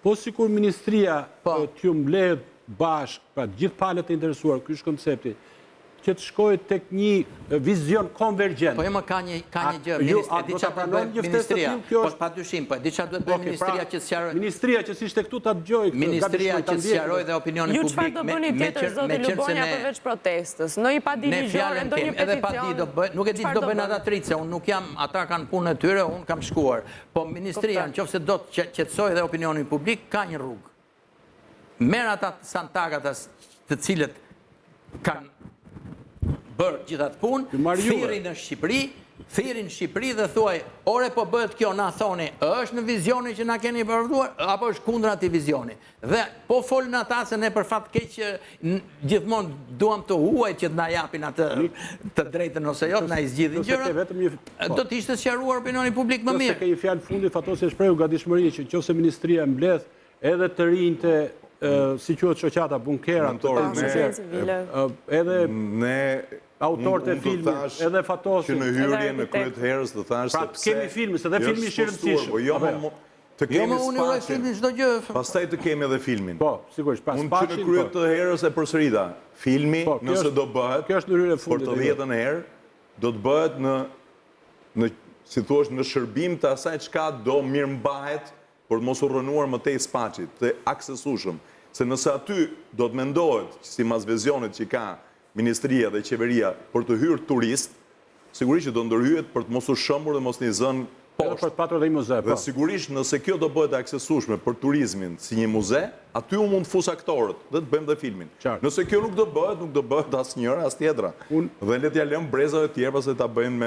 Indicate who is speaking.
Speaker 1: po sikur ministria t'ju mbledh bashkë, pra gjithë palët e interesuar, ky është koncepti, që të shkojë tek një vizion konvergjent.
Speaker 2: Po e më ka një gjë, diçka duhet bëjë ministria, po padyshim, po diçka duhet bëjë ministria që sqaroj.
Speaker 1: Ministria që s'ishte këtu ta dëgjoj.
Speaker 2: Ministria që sqaroj dhe opinionin publik.
Speaker 3: Ju çfarë do bëni tjetër zoti Lubonja përveç protestës? Në një padi ligjore, ndonjë peticion.
Speaker 2: Nuk e di do bëjnë ata trice, unë nuk jam, ata kanë punën e tyre, unë kam shkuar. Po ministria nëse do të qetësojë dhe opinionin publik, ka një rrugë. Merr ata santakat të cilët kanë bërë gjithat punë, thirrin në Shqipëri dhe thuaj, ore po bëhet kjo, na thoni, është në vizionin që na keni përvduar, apo është kundra ati vizioni. Dhe po folën ata se ne për fat keq gjithmonë duam të huaj që të na japin atë të drejtën ose jo, të na i zgjidhin gjërat. Do të ishte sqaruar opinioni publik më mirë.
Speaker 1: Nëse ke një fjalë fundi fatose shprehu gatishmëri që nëse ministria mbledh edhe të rinjtë si quhet shoqata bunkera, edhe autorët e filmit, edhe fatosit.
Speaker 4: Që në hyrje në kryet herës të thash se
Speaker 1: pse kemi filmin, se dhe filmi është i rëndësishëm.
Speaker 4: Të kemi
Speaker 2: spaqin.
Speaker 4: Pastaj të kemi edhe filmin.
Speaker 1: Po, sigurisht, pas
Speaker 4: spaqin. Unë që në kryet të herës e përsërita, filmi, nëse do bëhet, për të 10-ën herë, do të bëhet në, si thuash, në shërbim të asaj çka do mirëmbahet për të mos u rënuar më tej spaqit, të aksesueshëm. Se nëse aty do të mendohet, si mas vizionit që ka Ministria dhe Qeveria për të hyrë turist, sigurisht që do ndërhyet për të mos u shëmbur dhe mos një zënë poshtë. Dhe sigurisht nëse kjo do bëhet aksesueshme për turizmin si një muze, aty u mund të fus aktorët dhe të bëjmë dhe filmin. Nëse kjo nuk do bëhet asnjëra as tjetra. Dhe le t'ja lëm brezave tjerë pas se ta bëjnë